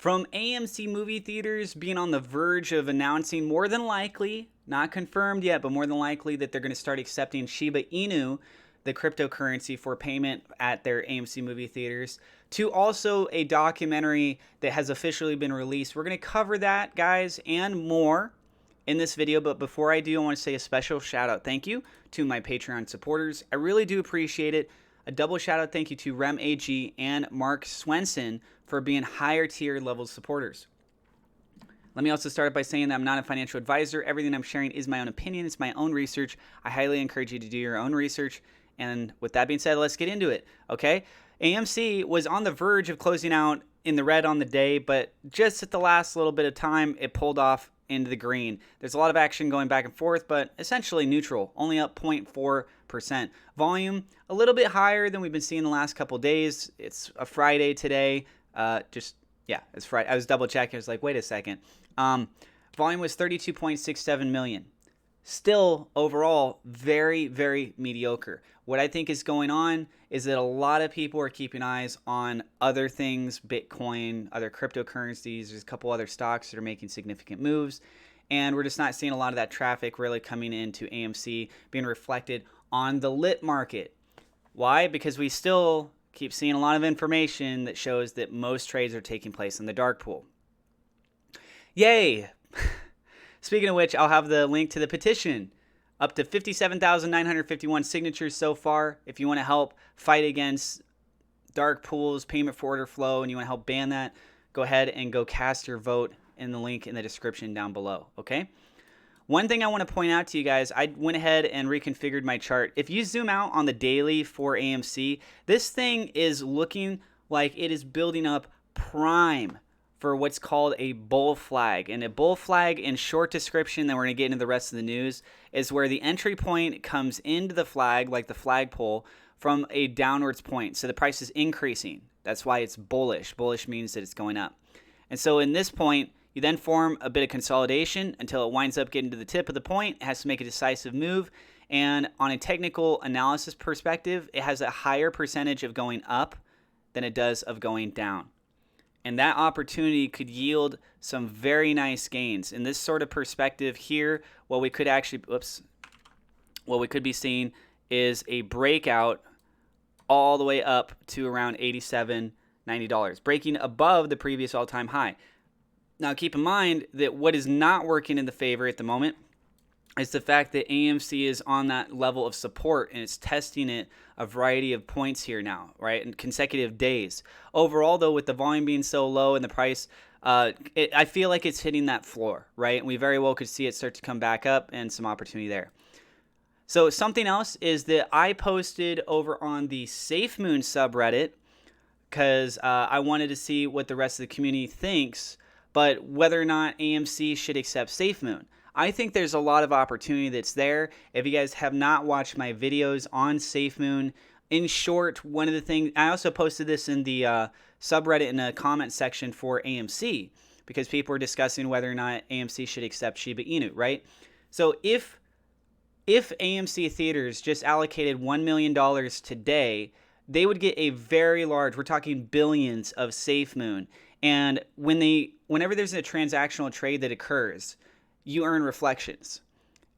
From AMC movie theaters being on the verge of announcing, more than likely, not confirmed yet, but more than likely, that they're going to start accepting Shiba Inu, the cryptocurrency, for payment at their AMC movie theaters, to also a documentary that has officially been released. We're going to cover that, guys, and more in this video. But before I do, I want to say a special shout out thank you to my Patreon supporters. I really do appreciate it. A double shout out thank you to Rem AG and Mark Swenson for being higher tier level supporters. Let me also start by saying that I'm not a financial advisor. Everything I'm sharing is my own opinion. It's my own research. I highly encourage you to do your own research. And with that being said, let's get into it, okay? AMC was on the verge of closing out in the red on the day, but just at the last little bit of time, it pulled off into the green. There's a lot of action going back and forth, but essentially neutral, only up 0.4%. Volume a little bit higher than we've been seeing the last couple days. It's a Friday today. It's Friday. I was double checking. I was like, wait a second. Volume was 32.67 million. Still, overall, very, very mediocre. What I think is going on is that a lot of people are keeping eyes on other things, Bitcoin, other cryptocurrencies. There's a couple other stocks that are making significant moves. And we're just not seeing a lot of that traffic really coming into AMC being reflected on the lit market. Why? Because we still keep seeing a lot of information that shows that most trades are taking place in the dark pool. Yay! Speaking of which, I'll have the link to the petition. Up to 57,951 signatures so far. If you want to help fight against dark pools, payment for order flow, and you want to help ban that, go ahead and go cast your vote in the link in the description down below, okay? One thing I want to point out to you guys, I went ahead and reconfigured my chart. If you zoom out on the daily for AMC, this thing is looking like it is building up prime for what's called a bull flag. And a bull flag, in short description, then we're going to get into the rest of the news, is where the entry point comes into the flag, like the flagpole, from a downwards point. So the price is increasing. That's why it's bullish. Bullish means that it's going up. And so in this point, you then form a bit of consolidation until it winds up getting to the tip of the point. It has to make a decisive move. And on a technical analysis perspective, it has a higher percentage of going up than it does of going down. And that opportunity could yield some very nice gains. In this sort of perspective here, what we could be seeing is a breakout all the way up to around $87, $90, breaking above the previous all-time high. Now, keep in mind that what is not working in the favor at the moment is the fact that AMC is on that level of support and it's testing it a variety of points here now, right, in consecutive days. Overall, though, with the volume being so low and the price, I feel like it's hitting that floor, right? And we very well could see it start to come back up and some opportunity there. So something else is that I posted over on the SafeMoon subreddit because I wanted to see what the rest of the community thinks, but whether or not AMC should accept SafeMoon. I think there's a lot of opportunity that's there. If you guys have not watched my videos on SafeMoon, in short, one of the things, I also posted this in the subreddit in a comment section for AMC because people were discussing whether or not AMC should accept Shiba Inu, right? So if AMC theaters just allocated $1 million today, they would get a very large, we're talking billions of SafeMoon. And whenever there's a transactional trade that occurs, you earn reflections.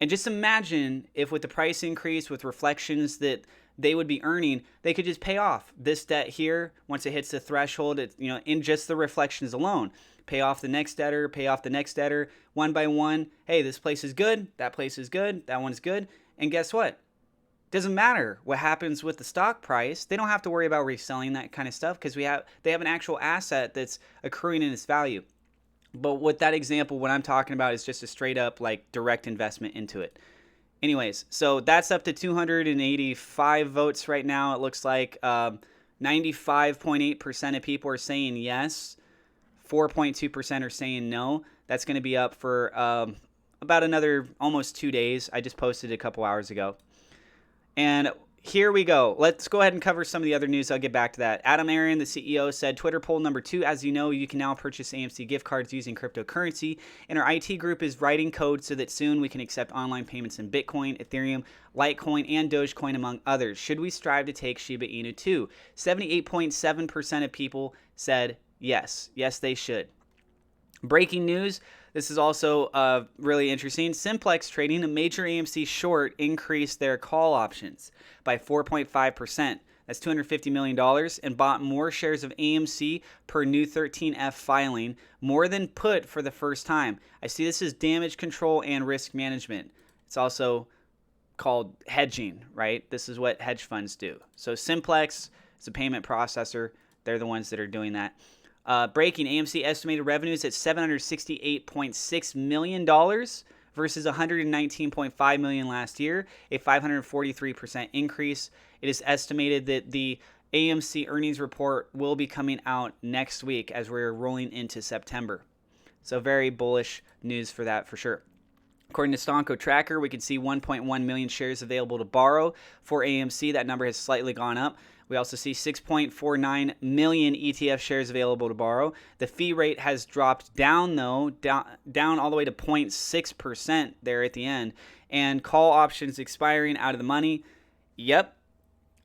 And just imagine if with the price increase, with reflections that they would be earning, they could just pay off this debt here once it hits the threshold, in just the reflections alone. Pay off the next debtor, pay off the next debtor, one by one. Hey, this place is good, that place is good, that one's good. And guess what? Doesn't matter what happens with the stock price. They don't have to worry about reselling that kind of stuff because they have an actual asset that's accruing in its value. But with that example, what I'm talking about is just a straight up like direct investment into it. Anyways, so that's up to 285 votes right now. It looks like 95.8% of people are saying yes. 4.2% are saying no. That's going to be up for about another almost 2 days. I just posted it a couple hours ago. And here we go. Let's go ahead and cover some of the other news. I'll get back to that. Adam Aaron, the CEO, said, Twitter poll number 2, as you know, you can now purchase AMC gift cards using cryptocurrency. And our IT group is writing code so that soon we can accept online payments in Bitcoin, Ethereum, Litecoin, and Dogecoin, among others. Should we strive to take Shiba Inu too? 78.7% of people said Yes, they should. Breaking news. This is also really interesting. Simplex Trading, a major AMC short, increased their call options by 4.5%. That's $250 million, and bought more shares of AMC per new 13F filing, more than put for the first time. I see this as damage control and risk management. It's also called hedging, right? This is what hedge funds do. So Simplex is a payment processor. They're the ones that are doing that. Breaking, AMC estimated revenues at $768.6 million versus $119.5 million last year, a 543% increase. It is estimated that the AMC earnings report will be coming out next week as we're rolling into September. So very bullish news for that for sure. According to Stonko Tracker, we can see 1.1 million shares available to borrow for AMC. That number has slightly gone up. We also see 6.49 million ETF shares available to borrow. The fee rate has dropped down, though, down all the way to 0.6% there at the end. And call options expiring out of the money. Yep,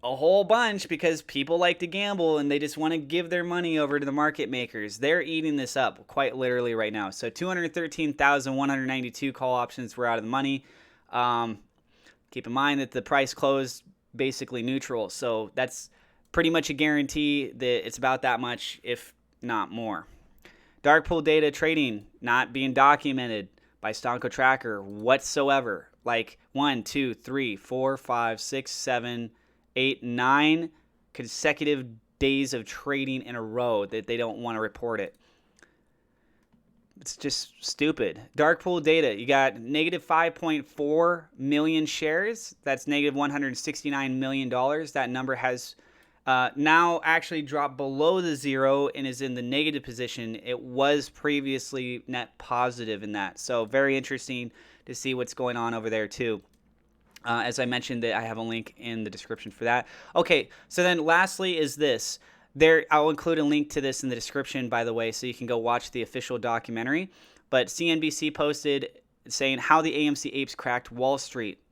a whole bunch, because people like to gamble and they just want to give their money over to the market makers. They're eating this up quite literally right now. So 213,192 call options were out of the money. Keep in mind that the price closed basically neutral, so that's pretty much a guarantee that it's about that much, if not more. Dark pool data trading not being documented by Stonko Tracker whatsoever. Like 1, 2, 3, 4, 5, 6, 7, 8, 9 consecutive days of trading in a row that they don't want to report it. It's just stupid. Dark pool data, you got negative 5.4 million shares. That's negative $169 million. That number has now actually dropped below the zero and is in the negative position. It was previously net positive in that. So very interesting to see what's going on over there too. As I mentioned, that I have a link in the description for that. Okay, so then lastly is this. I'll include a link to this in the description, by the way, so you can go watch the official documentary. But CNBC posted saying how the AMC apes cracked Wall Street.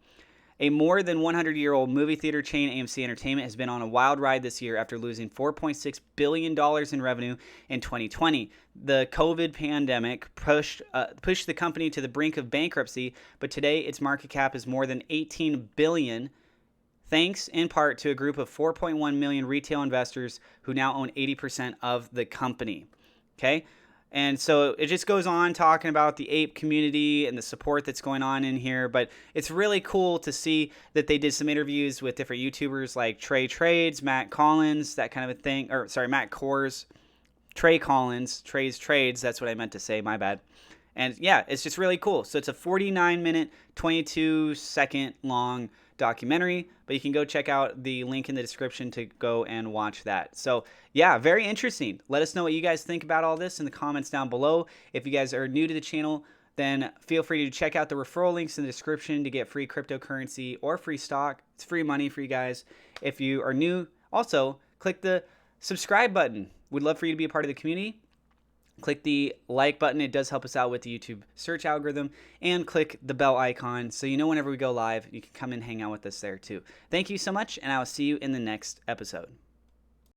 A more than 100-year-old movie theater chain, AMC Entertainment, has been on a wild ride this year after losing $4.6 billion in revenue in 2020. The COVID pandemic pushed the company to the brink of bankruptcy, but today its market cap is more than $18 billion, thanks in part to a group of 4.1 million retail investors who now own 80% of the company. Okay? And so it just goes on talking about the ape community and the support that's going on in here. But it's really cool to see that they did some interviews with different YouTubers like Trey Trades, Matt Collins, that kind of a thing. Or, sorry, Matt Kors, Trey Collins, Trey's Trades. That's what I meant to say. My bad. And yeah, it's just really cool. So it's a 49-minute, 22-second long documentary, but you can go check out the link in the description to go and watch that. So yeah, very interesting. Let us know what you guys think about all this in the comments down below. If you guys are new to the channel, then feel free to check out the referral links in the description to get free cryptocurrency or free stock. It's free money for you guys. If you are new, also click the subscribe button. We'd love for you to be a part of the community. Click the like button. It does help us out with the YouTube search algorithm. And click the bell icon so you know whenever we go live, you can come and hang out with us there too. Thank you so much, and I will see you in the next episode.